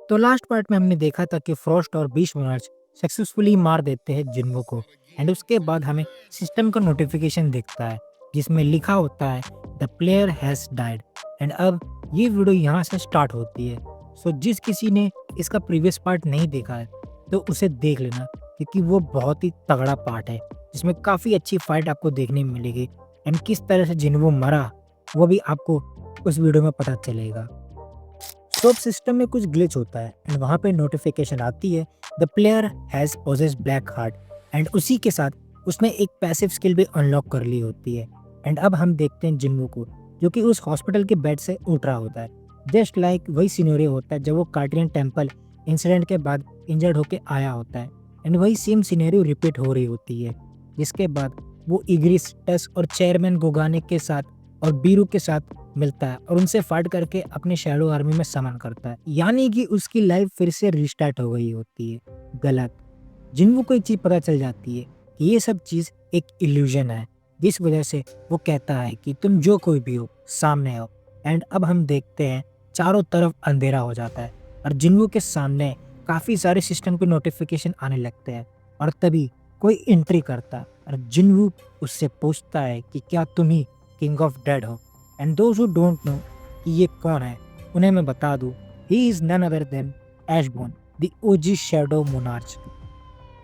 तो last part में हमने देखा था कि फ्रॉस्ट और बीस्ट मोनार्च सक्सेसफुली मार देते हैं जिन्वो को। एंड उसके बाद हमें सिस्टम का नोटिफिकेशन दिखता है जिसमें लिखा होता है the player has died. And अब ये वीडियो यहाँ से स्टार्ट होती है। सो जिस किसी ने इसका प्रीवियस पार्ट नहीं देखा है तो उसे देख लेना, क्योंकि वो बहुत ही तगड़ा पार्ट है जिसमें काफ़ी अच्छी फाइट आपको देखने में मिलेगी। एंड किस तरह से जिन्वो मरा वो भी आपको उस वीडियो में पता चलेगा। तो अब सिस्टम में कुछ ग्लिच होता है एंड वहाँ पे नोटिफिकेशन आती है the player has poses black heart. And उसी के साथ उसने एक पैसिव स्किल भी अनलॉक कर ली होती है। एंड अब हम देखते हैं जिन्वो को जो कि उस हॉस्पिटल के बेड से उठ रहा होता है। जस्ट लाइक वही सिनेरियो होता है जब वो कार्टियन टेम्पल इंसिडेंट के बाद इंजर्ड होके आया होता है। एंड वही सेम सिनेरियो रिपीट हो रही होती है, जिसके बाद वो इग्रिस टस और चेयरमैन गोगाने के साथ और बीरू के साथ मिलता है और उनसे फाइट करके अपने शैडो आर्मी में समन करता है। यानी कि उसकी लाइफ फिर से रिस्टार्ट हो गई होती है। गलत। जिन्वो को एक चीज पता चल जाती है कि ये सब चीज एक इल्यूजन है, जिस वजह से वो कहता है कि तुम जो कोई भी हो सामने आओ। एंड अब हम देखते हैं चारों तरफ अंधेरा हो जाता है और जिन्वो के सामने काफी सारे सिस्टम के नोटिफिकेशन आने लगते हैं। और तभी कोई एंट्री करता है और जिन्वो उससे पूछता है कि क्या तुम ही किंग ऑफ डेड हो। And those who don't know कि ये कौन है, उन्हें मैं बता दूं, he is none other than Ashborn, the OG shadow monarch.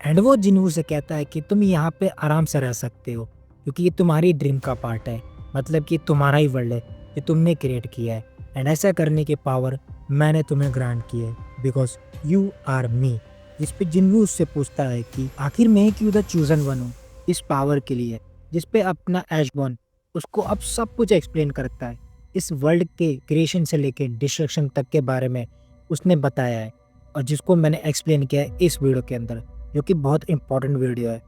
And वो जिन्वो से कहता है कि तुम यहाँ पे आराम से रह सकते हो क्योंकि ये तुम्हारी ड्रीम का पार्ट है, मतलब कि तुम्हारा ही वर्ल्ड है जो तुमने क्रिएट किया है। एंड ऐसा करने की पावर मैंने तुम्हें ग्रांट की है बिकॉज यू आर मी। जिस पे जिन्वो उससे पूछता है कि आखिर मैं क्यों द चूजन वन हूँ इस पावर के लिए, जिस पे अपना एशबॉर्न उसको अब सब कुछ एक्सप्लेन करता है। इस वर्ल्ड के क्रिएशन से लेके डिस्ट्रक्शन तक के बारे में उसने बताया है और जिसको मैंने एक्सप्लेन किया है इस वीडियो के अंदर, जो कि बहुत इंपॉर्टेंट वीडियो है।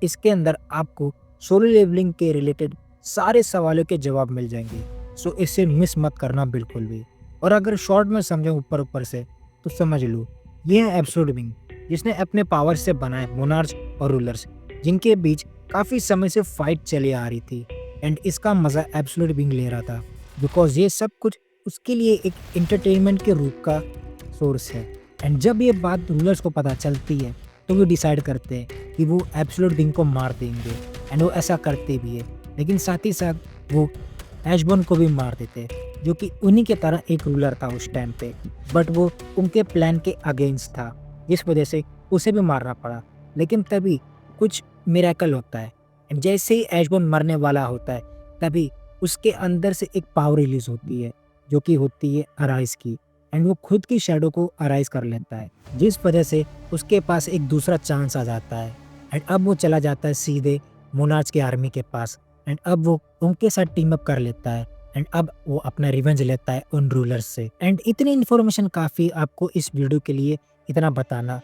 इसके अंदर आपको सोलो लेवलिंग के रिलेटेड सारे सवालों के जवाब मिल जाएंगे। सो इसे मिस मत करना बिल्कुल भी। और अगर शॉर्ट में समझे ऊपर ऊपर से तो समझ लो ये है एब्सोल्यूट बीइंग, जिसने अपने पावर से बनाए मोनार्च और रूलर्स जिनके बीच काफ़ी समय से फाइट चली आ रही थी। एंड इसका मज़ा एब्सोल्यूट बीइंग ले रहा था बिकॉज ये सब कुछ उसके लिए एक एंटरटेनमेंट के रूप का सोर्स है। एंड जब ये बात रूलर्स को पता चलती है तो वो डिसाइड करते हैं कि वो एब्सोल्यूट बीइंग को मार देंगे। एंड वो ऐसा करते भी है, लेकिन साथ ही साथ वो एशबॉर्न को भी मार देते हैं जो कि उन्हीं के तरह एक रूलर था उस टाइम पे, बट वो उनके प्लान के अगेंस्ट था, जिस वजह से उसे भी मारना पड़ा। लेकिन तभी कुछ मिरेकल होता है। एंड जैसे ही एशबॉर्न मरने वाला होता है तभी उसके अंदर से एक पावर रिलीज होती है जो कि होती है अराइज की। एंड वो खुद की शैडो को अराइज कर लेता है, जिस वजह से उसके पास एक दूसरा चांस आ जाता है। एंड अब वो चला जाता है सीधे मोनार्च की आर्मी के पास। एंड अब वो उनके साथ टीम अप कर लेता है। एंड अब वो अपना रिवेंज लेता है उन रूलर्स से। एंड इतनी इन्फॉर्मेशन काफ़ी आपको इस वीडियो के लिए इतना बताना।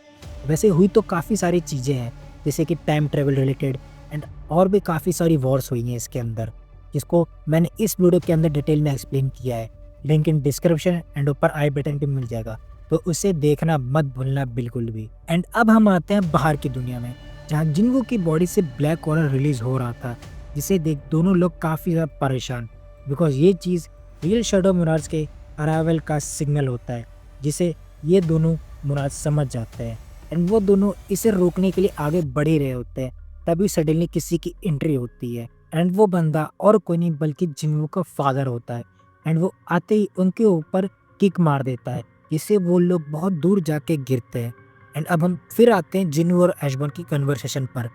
वैसे हुई तो काफ़ी सारी चीज़ें हैं जैसे कि टाइम ट्रेवल रिलेटेड एंड और भी काफ़ी सारी वॉर्स हुई हैं इसके अंदर, जिसको मैंने इस वीडियो के अंदर डिटेल में एक्सप्लेन किया है। लिंक इन डिस्क्रिप्शन एंड ऊपर आई बटन पे मिल जाएगा, तो उसे देखना मत भूलना बिल्कुल भी। एंड अब हम आते हैं बाहर की दुनिया में, जहाँ जिन्वो की बॉडी से ब्लैक ऑरा रिलीज हो रहा था, जिसे देख दोनों लोग काफ़ी ज़्यादा परेशान, बिकॉज ये चीज़ रियल शैडो मोनार्च के अराइवल का सिग्नल होता है, जिसे ये दोनों मोनार्च समझ जाते हैं। एंड वो दोनों इसे रोकने के लिए आगे बढ़ ही रहे होते हैं, तभी सडनली किसी की एंट्री होती है। एंड वो बंदा और कोई नहीं बल्कि जिन्वो का फादर होता है। एंड वो आते ही उनके ऊपर किक मार देता है, जिससे वो लोग बहुत दूर जाके गिरते हैं। एंड अब हम फिर आते हैं जिन्वो और एशबॉर्न की कन्वर्सेशन पर,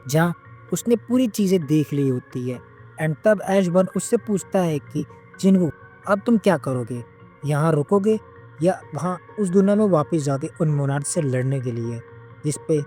जहाँ उसने पूरी चीज़ें देख ली होती है। एंड तब एशबॉर्न उससे पूछता है कि जिन्वो अब तुम क्या करोगे, यहाँ रुकोगे या वहाँ उस दुनिया में वापस जाके उन मोनार्च से लड़ने के लिए। जिस पे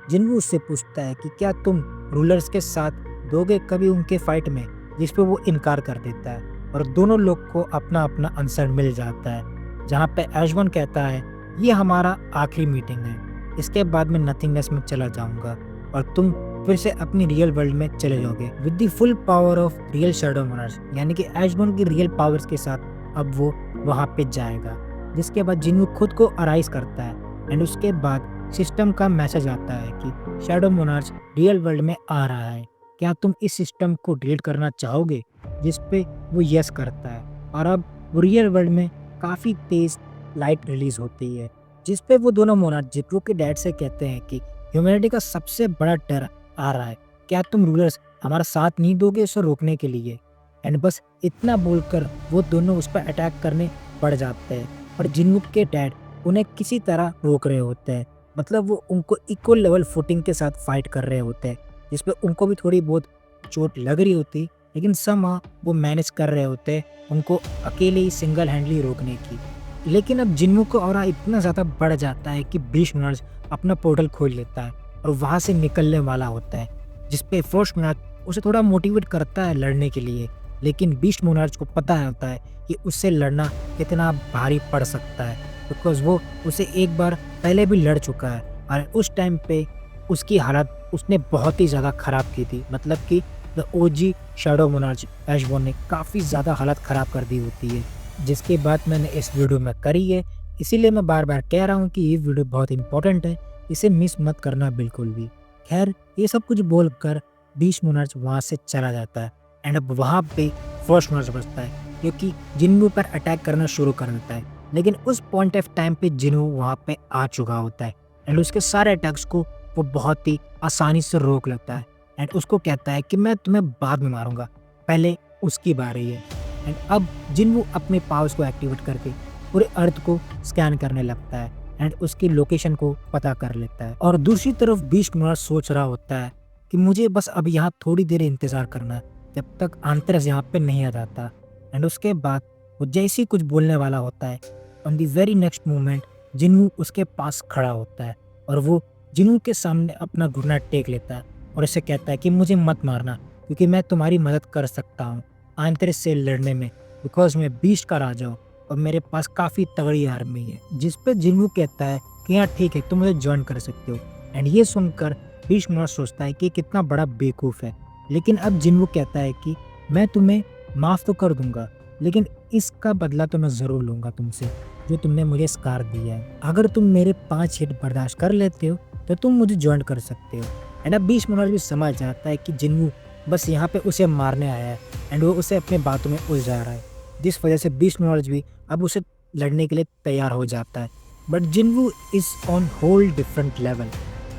जिन्वो उससे पूछता है कि क्या तुम रूलर्स के साथ दोगे कभी उनके फाइट में, जिस पे वो इनकार कर देता है और दोनों लोग को अपना अपना आंसर मिल जाता है। जहाँ पे एशबॉर्न कहता है ये हमारा आखिरी मीटिंग है, इसके बाद मैं नथिंगनेस में चला जाऊंगा और तुम फिर से अपनी रियल वर्ल्ड में चले जाओगे with the full power of real shadow monarch. यानी कि एशबॉर्न की रियल पावर्स के साथ अब वो वहाँ पे जाएगा। जिसके बाद जिन्वो खुद को अराइज करता है एंड उसके बाद सिस्टम का मैसेज आता है कि शैडो मोनार्च रियल वर्ल्ड में आ रहा है, क्या तुम इस सिस्टम को डिलीट करना चाहोगे। जिस पे वो यस करता है और अब वो रियल वर्ल्ड में काफ़ी तेज लाइट रिलीज होती है जिस पे वो दोनों मोनार्क जिन्वू के डैड से कहते हैं कि ह्यूमैनिटी का सबसे बड़ा डर आ रहा है, क्या तुम रूलर्स हमारा साथ नहीं दोगे उसे रोकने के लिए। एंड बस इतना बोलकर वो दोनों उस पर अटैक करने पड़ जाते हैं और जिन्वू के डैड उन्हें किसी तरह रोक रहे होते हैं, मतलब वो उनको इक्वल लेवल फुटिंग के साथ फाइट कर रहे होते हैं, जिसपे उनको भी थोड़ी बहुत चोट लग रही होती, लेकिन समहाउ वो मैनेज कर रहे होते हैं उनको अकेले ही सिंगल हैंडली रोकने की। लेकिन अब जिन्वू का ऑरा इतना ज़्यादा बढ़ जाता है कि बीस्ट मोनार्क अपना पोर्टल खोल लेता है और वहाँ से निकलने वाला होता है, जिसपे फर्स्ट मोनार्क उसे थोड़ा मोटिवेट करता है लड़ने के लिए, लेकिन बीस्ट मोनार्क को पता होता है कि उससे लड़ना कितना भारी पड़ सकता है, बिकॉज वो उसे एक बार पहले भी लड़ चुका है और उस टाइम पे उसकी हालत उसने बहुत ही ज़्यादा ख़राब की थी, मतलब कि द ओजी शैडो मोनार्क एशबॉर्न ने काफ़ी ज़्यादा हालत ख़राब कर दी होती है, जिसकी बात मैंने इस वीडियो में करी है। इसीलिए मैं बार बार कह रहा हूँ कि ये वीडियो बहुत इंपॉर्टेंट है, इसे मिस मत करना बिल्कुल भी। खैर ये सब कुछ बोलकर बीस्ट मोनार्क वहाँ से चला जाता है एंड अब वहाँ पे फर्स्ट मोनार्क बचता है, क्योंकि जिन्वू पर अटैक करना शुरू कर देता है, लेकिन उस पॉइंट ऑफ टाइम पे जिन्वू वहाँ पे आ चुका होता है एंड उसके सारे अटैक्स को वो बहुत ही आसानी से रोक लेता है एंड उसको कहता है कि मैं तुम्हें बाद में मारूंगा, पहले उसकी बारी है। एंड अब जिन्वू अपने पावर्स को एक्टिवेट करके पूरे अर्थ को स्कैन करने लगता है एंड उसकी लोकेशन को पता कर लेता है। और दूसरी तरफ बीस्ट मोनार्क सोच रहा होता है कि मुझे बस अब यहाँ थोड़ी देर इंतजार करना है जब तक आंतरस यहाँ पे नहीं आ जाता। एंड उसके बाद वो जैसे ही कुछ बोलने वाला होता है, on the very next moment जिन्वू उसके पास खड़ा होता है और वो जिन्वू के सामने अपना घुटना टेक लेता है और उसे कहता है कि मुझे मत मारना, क्योंकि मैं तुम्हारी मदद कर सकता हूँ आंतरिक से लड़ने में, बिकॉज मैं बीस्ट का राजा हूँ और मेरे पास काफ़ी तगड़ी आर्मी है। जिस पे जिन्वू कहता है कि हाँ ठीक है, तुम मुझे ज्वाइन कर सकते हो। एंड ये सुनकर बीस्ट मोनार्क सोचता है कि कितना बड़ा बेवकूफ़ है, लेकिन अब जिन्वू कहता है कि मैं तुम्हें माफ़ तो कर दूंगा, लेकिन इसका बदला तो मैं ज़रूर लूँगा तुमसे, जो तुमने मुझे स्कार दिया है। अगर तुम मेरे 5 हिट बर्दाश्त कर लेते हो तो तुम मुझे ज्वाइन कर सकते हो। एंड अब बीस्ट मोनार्क भी समझ जाता है कि जिन्वू बस यहाँ पे उसे मारने आया है एंड वो उसे अपने बातों में उलझा रहा है, जिस वजह से बीस्ट मोनार्क भी अब उसे लड़ने के लिए तैयार हो जाता है। But Jinwoo is on whole different level.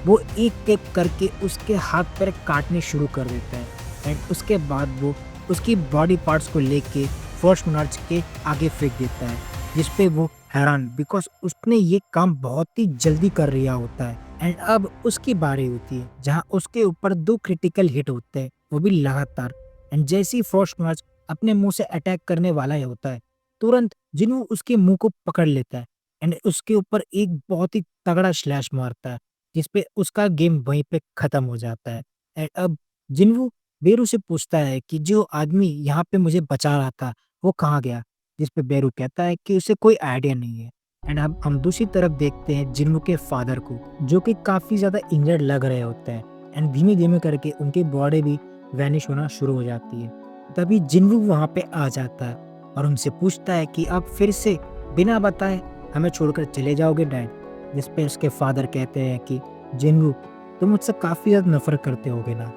वो एक एक करके उसके हाथ पैर काटने शुरू कर देता है एंड उसके बाद वो उसकी बॉडी पार्ट्स को लेके फर्स्ट मोनार्क के आगे फेंक देता है, जिसपे वो हैरान, बिकॉज उसने ये काम बहुत ही जल्दी कर लिया होता है। एंड अब उसकी बारी होती है जहाँ उसके ऊपर 2 क्रिटिकल हिट होते हैं, वो भी लगातार। एंड जैसे ही फर्स्ट मोनार्क अपने मुंह से अटैक करने वाला होता है, तुरंत जिन्वू उसके मुंह को पकड़ लेता है एंड उसके ऊपर एक बहुत ही तगड़ा स्लैश मारता है, जिसपे उसका गेम वहीं पे खत्म हो जाता है। एंड अब जिन्वू बेरू से पूछता है कि जो आदमी यहाँ पे मुझे बचा रहा था वो कहाँ गया, जिसपे बेरू कहता है कि उसे कोई आइडिया नहीं है। एंड अब हम दूसरी तरफ देखते हैं जिन्वू के फादर को, जो कि काफी ज्यादा इंजर्ड लग रहे होते हैं एंड धीमे धीमे करके उनकी बॉडी भी वैनिश होना शुरू हो जाती है। तभी जिन्वू वहाँ पे आ जाता है और उनसे पूछता है कि आप फिर से बिना बताए हमें छोड़कर चले जाओगे डैड, जिसपे उसके फादर कहते हैं कि जिन्वू तुम मुझसे काफी ज्यादा नफरत करते होगे ना,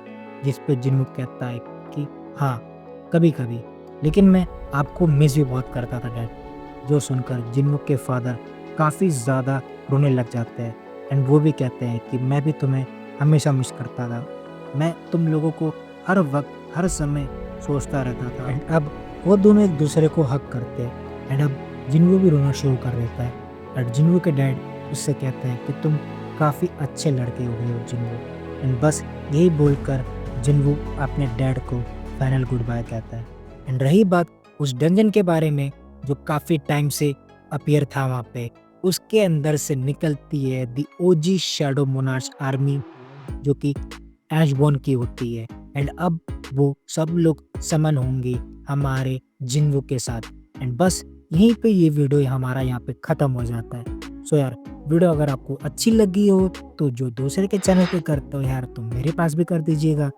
जिसपे जिन्वू कहता है कि हाँ कभी कभी, लेकिन मैं आपको मिस भी बहुत करता था डैड। जो सुनकर जिन्वू के फादर काफ़ी ज़्यादा रोने लग जाते हैं एंड वो भी कहते हैं कि मैं भी तुम्हें हमेशा मिस करता था, मैं तुम लोगों को हर वक्त हर समय सोचता रहता था। एंड अब वो दोनों एक दूसरे को हक करते हैं एंड अब जिन्वू भी रोना शुरू कर देता है एंड जिन्वू के डैड उससे कहते हैं कि तुम काफ़ी अच्छे लड़के हो गए हो जिन्वू। एंड बस यही बोलकर जिन्वू अपने डैड को फाइनल गुड बाय कहता है। एंड रही बात उस डंजन के बारे में जो काफ़ी टाइम से अपीयर था वहाँ पे, उसके अंदर से निकलती है दी ओजी शैडो मोनार्क आर्मी, जो कि एशबॉर्न की होती है। एंड अब वो सब लोग समन होंगे हमारे जिन्वू के साथ। एंड बस यहीं पे ये वीडियो हमारा यहाँ पे ख़त्म हो जाता है। सो यार वीडियो अगर आपको अच्छी लगी हो तो जो दूसरे के चैनल पे करते हो यार तो मेरे पास भी कर दीजिएगा।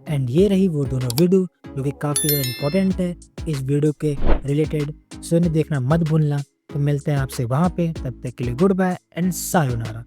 एंड ये रही वो दोनों वीडियो जो कि काफ़ी ज़्यादा इम्पोर्टेंट है इस वीडियो के रिलेटेड, सो इन्हें देखना मत भूलना। तो मिलते हैं आपसे वहाँ पे, तब तक के लिए गुड बाय एंड सायोनारा।